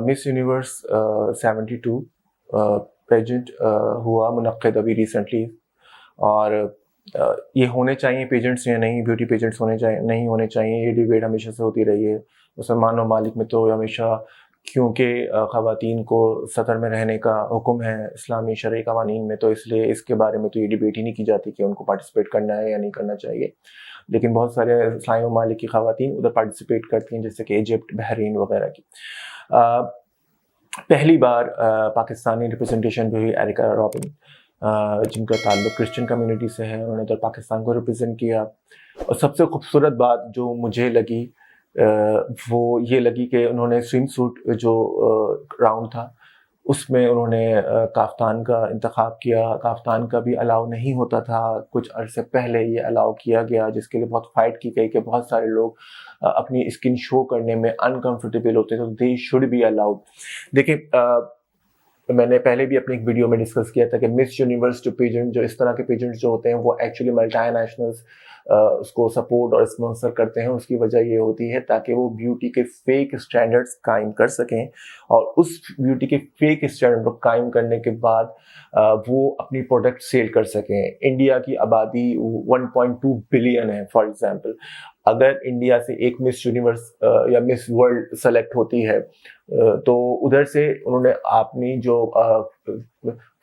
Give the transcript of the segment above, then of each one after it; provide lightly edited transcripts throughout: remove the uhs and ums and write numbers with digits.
Miss Universe 72 pageant ہوا منعقد ابھی ریسنٹلی, اور یہ ہونے چاہیے پیجنٹس یا نہیں, بیوٹی پیجنٹس ہونے چاہیے نہیں ہونے چاہیے, یہ ڈیبیٹ ہمیشہ سے ہوتی رہی ہے. مسلمان ممالک میں تو ہمیشہ کیونکہ خواتین کو سطر میں رہنے کا حکم ہے اسلامی شرعی قوانین میں, تو اس لیے اس کے بارے میں تو یہ ڈیبیٹ ہی نہیں کی جاتی کہ ان کو پارٹیسپیٹ کرنا ہے یا نہیں کرنا چاہیے. لیکن بہت سارے اسلامی ممالک کی خواتین ادھر پارٹیسپیٹ کرتی ہیں, جیسے کہ ایجپٹ, بحرین وغیرہ کی. پہلی بار پاکستانی ریپرزنٹیشن بھی ہوئی ایرکا رابن, جن کا تعلق کرسچن کمیونٹی سے ہے. انہوں نے ادھر پاکستان کو ریپرزینٹ کیا. اور سب سے خوبصورت بات جو مجھے لگی وہ یہ لگی کہ انہوں نے سوئم سوٹ جو راؤنڈ تھا اس میں انہوں نے کافتان کا انتخاب کیا. کافتان کا بھی الاؤ نہیں ہوتا تھا, کچھ عرصے پہلے یہ الاؤ کیا گیا, جس کے لیے بہت فائٹ کی گئی کہ بہت سارے لوگ اپنی اسکن شو کرنے میں انکمفرٹیبل ہوتے ہیں, تو دے شوڈ بی الاؤڈ. دیکھیں میں نے پہلے بھی اپنی ایک ویڈیو میں ڈسکس کیا تھا کہ مس یونیورس جو پیجنٹ, جو اس طرح کے پیجنٹس جو ہوتے ہیں وہ ایکچولی ملٹی نیشنلز اس کو سپورٹ اور اسپانسر کرتے ہیں. اس کی وجہ یہ ہوتی ہے تاکہ وہ بیوٹی کے فیک اسٹینڈرڈس قائم کر سکیں, اور اس بیوٹی کے فیک اسٹینڈرڈ کو قائم کرنے کے بعد وہ اپنی پروڈکٹ سیل کر سکیں. انڈیا کی آبادی 1.2 بلین ہے. فار ایگزامپل اگر انڈیا سے ایک مس یونیورس یا مس ورلڈ سلیکٹ ہوتی ہے تو ادھر سے انہوں نے اپنی جو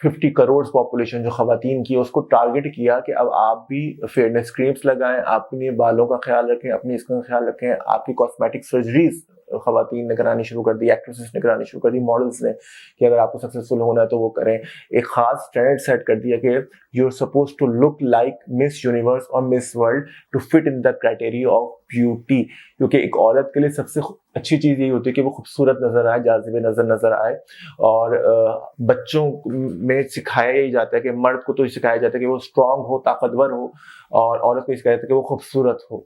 50 کروڑ پاپولیشن جو خواتین کی اس کو ٹارگٹ کیا کہ اب آپ بھی فیئرنیس کریمس لگائیں, آپ اپنے بالوں کا خیال رکھیں, اپنی اسکن کا خیال رکھیں. آپ کی کاسمیٹک سرجریز خواتین نے کرانی شروع کر دی, ایکٹریسز نے کرانی شروع کر دی, ماڈلز نے, کہ اگر آپ کو سکسیزفل ہونا ہے تو وہ کریں. ایک خاص اسٹینڈرڈ سیٹ کر دیا کہ you are suppose to look like miss universe اور miss world to fit in the criteria of beauty. کیونکہ ایک عورت کے لیے سب سے اچھی چیز یہی ہوتی ہے کہ وہ خوبصورت نظر آئے, جاذب نظر نظر آئے. اور بچوں میں سکھایا یہی جاتا ہے کہ مرد کو تو سکھایا جاتا ہے کہ وہ اسٹرانگ ہو, طاقتور ہو, اور عورت کو سکھایا جاتا ہے کہ وہ خوبصورت ہو.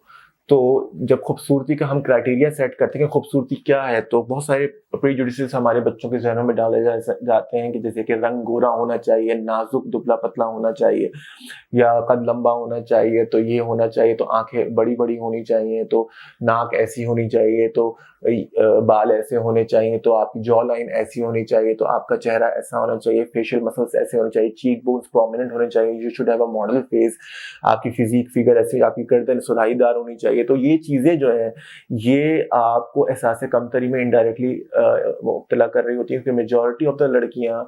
تو جب خوبصورتی کا ہم کرائٹیریا سیٹ کرتے ہیں کہ خوبصورتی کیا ہے, تو بہت سارے پریجوڈیسز ہمارے بچوں کے ذہنوں میں ڈالے جاتے ہیں کہ جیسے کہ رنگ گورا ہونا چاہیے, نازک دبلا پتلا ہونا چاہیے, یا قد لمبا ہونا چاہیے, تو یہ ہونا چاہیے, تو آنکھیں بڑی بڑی ہونی چاہیے, تو ناک ایسی ہونی چاہیے, تو بال ایسے ہونے چاہیے, تو آپ کی جو لائن ایسی ہونی چاہیے, تو آپ کا چہرہ ایسا ہونا چاہیے, فیشیل مسلس ایسے ہونے چاہیے, چیک بونس پرومیننٹ ہونے چاہیے, you should have a model face, آپ کی فزیک فگر ایسے, آپ کی گردن سلائی دار ہونی چاہیے. تو یہ چیزیں جو ہیں یہ آپ کو احساس کمتری میں انڈائریکٹلی مبتلا کر رہی ہوتی ہیں, کیونکہ میجورٹی آف دا لڑکیاں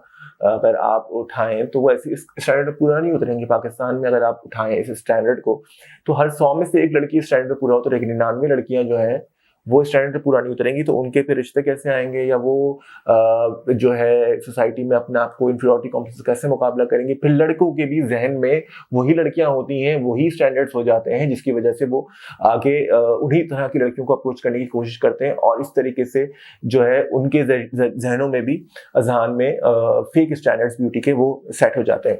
اگر آپ اٹھائیں تو وہ ایسی اس اسٹینڈرڈ پورا نہیں اتریں گی. پاکستان میں اگر آپ اٹھائیں اس اسٹینڈرڈ کو تو ہر 100 میں سے ایک لڑکی اسٹینڈرڈ پورا اترے گی, 99 لڑکیاں جو ہیں وہ اسٹینڈرڈ پورا نہیں اتریں گی. تو ان کے پھر رشتے کیسے آئیں گے, یا وہ جو ہے سوسائٹی میں اپنے آپ کو انفیریورٹی کمپلیکس کیسے مقابلہ کریں گے. پھر لڑکوں کے بھی ذہن میں وہی لڑکیاں ہوتی ہیں, وہی اسٹینڈرڈس ہو جاتے ہیں, جس کی وجہ سے وہ آگے انہی طرح کی لڑکیوں کو اپروچ کرنے کی کوشش کرتے ہیں, اور اس طریقے سے جو ہے ان کے ذہنوں میں بھی اذہان میں فیک اسٹینڈرڈس بیوٹی کے وہ سیٹ ہو جاتے ہیں.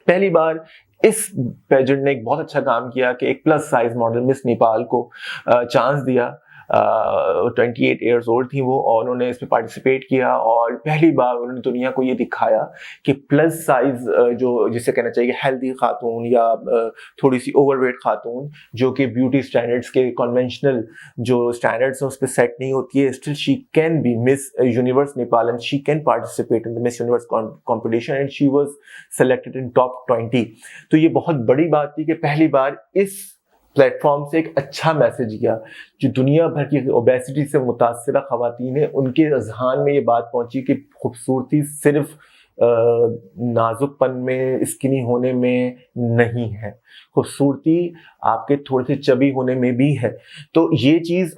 پہلی بار اس پیجنٹ نے ایک بہت اچھا کام کیا کہ ایک پلس سائز ماڈل مس نیپال کو چانس دیا. 28 ایئرز اولڈ تھیں وہ, اور انہوں نے اس میں پارٹیسپیٹ کیا, اور پہلی بار انہوں نے دنیا کو یہ دکھایا کہ پلس سائز جو جسے کہنا چاہیے ہیلدی خاتون یا تھوڑی سی اوور ویٹ خاتون جو کہ بیوٹی اسٹینڈرڈس کے کنونشنل جو اسٹینڈرڈس ہیں اس پہ سیٹ نہیں ہوتی ہے, still she can be Miss Universe Nepal and she can participate in Miss Universe competition, and she was selected in top 20. تو یہ بہت بڑی بات تھی کہ پہلی بار اس پلیٹ فارم سے ایک اچھا میسج گیا. جو دنیا بھر کی اوبیسٹی سے متاثرہ خواتین ہیں ان کے اذہان میں یہ بات پہنچی کہ خوبصورتی صرف نازک پن میں, اسکنی ہونے میں نہیں ہے, خوبصورتی آپ کے تھوڑے سے چبی ہونے میں بھی ہے. تو یہ چیز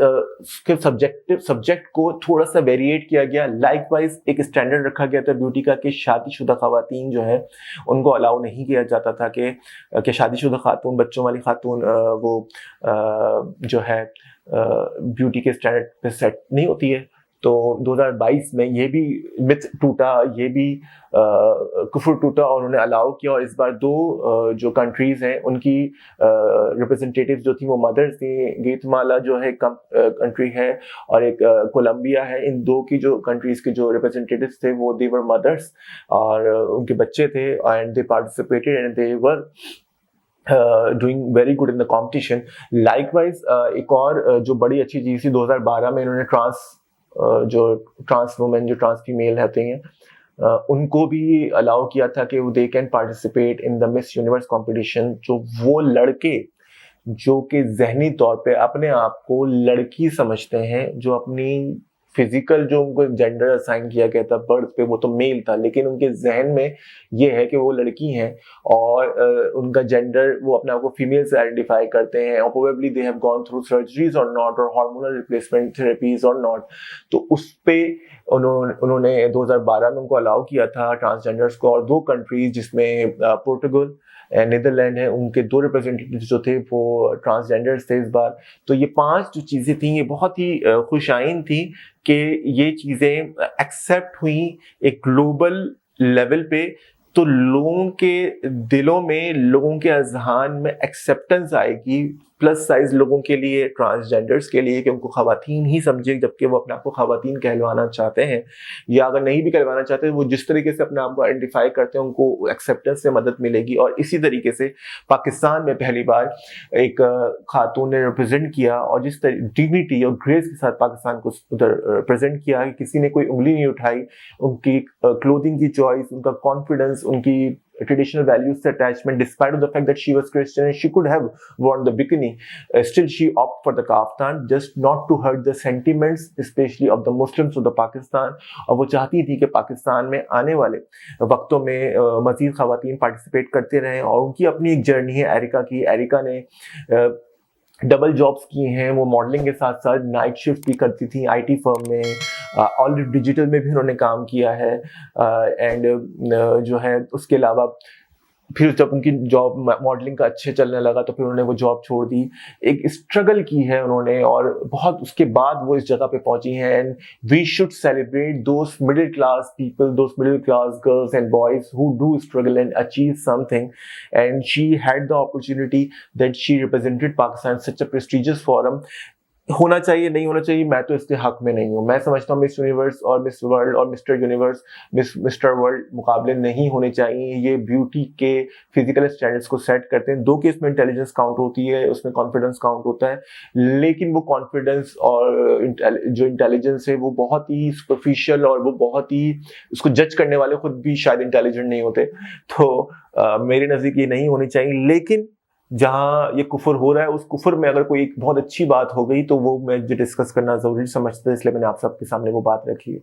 کے سبجیکٹ کو تھوڑا سا ویریٹ کیا گیا. لائک وائز ایک اسٹینڈرڈ رکھا گیا تھا بیوٹی کا کہ شادی شدہ خواتین جو ہیں ان کو الاؤ نہیں کیا جاتا تھا کہ شادی شدہ خاتون, بچوں والی خاتون وہ جو ہے بیوٹی کے اسٹینڈرڈ پہ سیٹ نہیں ہوتی ہے. تو 2022 میں یہ بھی مت ٹوٹا, یہ بھی کفر ٹوٹا, اور انہوں نے الاؤ کیا. اور اس بار 2 جو کنٹریز ہیں ان کی ریپرزنٹیٹیو جو تھیں وہ مدرس تھیں. گیتمالا جو ہے کنٹری ہے اور ایک کولمبیا ہے. ان 2 کی جو کنٹریز کے جو ریپرزنٹیٹیوز تھے وہ they were mothers, اور ان کے بچے تھے, and they participated and they were doing very good in the competition. Likewise ایک اور جو بڑی اچھی چیز تھی 2012 میں انہوں نے جو ٹرانس وومن جو ٹرانس فیمیل ہوتے ہیں ان کو بھی الاؤ کیا تھا کہ they can participate in the miss Universe competition. جو وہ لڑکے جو کہ ذہنی طور پہ اپنے آپ کو لڑکی سمجھتے ہیں, جو اپنی فزیکل جو ان کو جینڈر اسائن کیا گیا تھا برتھ پہ وہ تو میل تھا, لیکن ان کے ذہن میں یہ ہے کہ وہ لڑکی ہیں اور ان کا جینڈر وہ اپنے آپ کو فیمیل سے آئیڈینٹیفائی کرتے ہیں, اور probably they have gone through surgeries or not, or hormonal replacement therapies or not. تو اس پہ انہوں نے 2012 میں ان کو الاؤ کیا تھا ٹرانسجینڈرس کو, اور 2 کنٹریز جس میں پورٹگل نیدرلینڈ ہے, ان کے 2 ریپرزینٹیٹیو جو تھے وہ ٹرانسجینڈرس تھے اس بار. تو یہ 5 جو چیزیں تھیں یہ بہت ہی خوش آئند تھیں کہ یہ چیزیں ایکسیپٹ ہوئیں ایک گلوبل لیول پہ. تو لوگوں کے دلوں میں, لوگوں کے اذہان میں ایکسیپٹنس آئے گی پلس سائز لوگوں کے لیے, ٹرانسجینڈرس کے لیے, کہ ان کو خواتین ہی سمجھے جبکہ وہ اپنے آپ کو خواتین کہلوانا چاہتے ہیں, یا اگر نہیں بھی کہلوانا چاہتے وہ جس طریقے سے اپنے آپ کو آئیڈینٹیفائی کرتے ہیں ان کو ایکسیپٹنس سے مدد ملے گی. اور اسی طریقے سے پاکستان میں پہلی بار ایک خاتون نے ریپرزینٹ کیا, اور جس ڈگنیٹی اور گریس کے ساتھ پاکستان کو ادھر ریپرزینٹ کیا کہ کسی نے کوئی انگلی نہیں اٹھائی. ان کی کلوتھنگ کی چوائس, ان کا کانفیڈنس, ان کی traditional values سے attachment, despite of the fact that she was Christian and she could have worn the bikini, still she opted for the kaftan just not to hurt the sentiments especially of the Muslims of the Pakistan. اور وہ چاہتی تھی کہ پاکستان میں آنے والے وقتوں میں مزید خواتین پارٹیسپیٹ کرتے رہیں, اور ان کی اپنی ایک جرنی ہے ایریکا کی. ایریکا نے ڈبل جابس کی ہیں, وہ ماڈلنگ کے ساتھ ساتھ نائٹ شفٹ بھی کرتی تھیں آئی ٹی فرم میں, آلریڈی ڈیجیٹل میں بھی انہوں نے کام کیا ہے, اینڈ جو ہے اس کے علاوہ پھر جب ان کی جاب ماڈلنگ کا اچھے چلنے لگا تو پھر انہوں نے وہ جاب چھوڑ دی. ایک اسٹرگل کی ہے انہوں نے, اور بہت اس کے بعد وہ اس جگہ پہ پہنچی ہیں. And we should celebrate those middle class people, those middle class girls and boys who do struggle and achieve something. And she had the opportunity that she represented Pakistan in such a prestigious forum. ہونا چاہیے نہیں ہونا چاہیے میں تو اس کے حق میں نہیں ہوں. میں سمجھتا ہوں مس یونیورس اور مس ورلڈ اور مسٹر یونیورس مسٹر ورلڈ مقابلے نہیں ہونے چاہیے. یہ بیوٹی کے فزیکل اسٹینڈرڈس کو سیٹ کرتے ہیں. 2 کیس میں انٹیلیجنس کاؤنٹ ہوتی ہے, اس میں کانفیڈنس کاؤنٹ ہوتا ہے, لیکن وہ کانفیڈنس اور جو انٹیلیجنس ہے وہ بہت ہی سپرفیشل, اور وہ بہت ہی اس کو جج کرنے والے خود بھی شاید انٹیلیجنٹ نہیں ہوتے. تو میرے نزدیک یہ نہیں ہونی چاہیے. لیکن جہاں یہ کفر ہو رہا ہے اس کفر میں اگر کوئی ایک بہت اچھی بات ہو گئی تو وہ میں ڈسکس کرنا ضروری سمجھتا ہے, اس لیے میں نے آپ سب کے سامنے وہ بات رکھی ہے.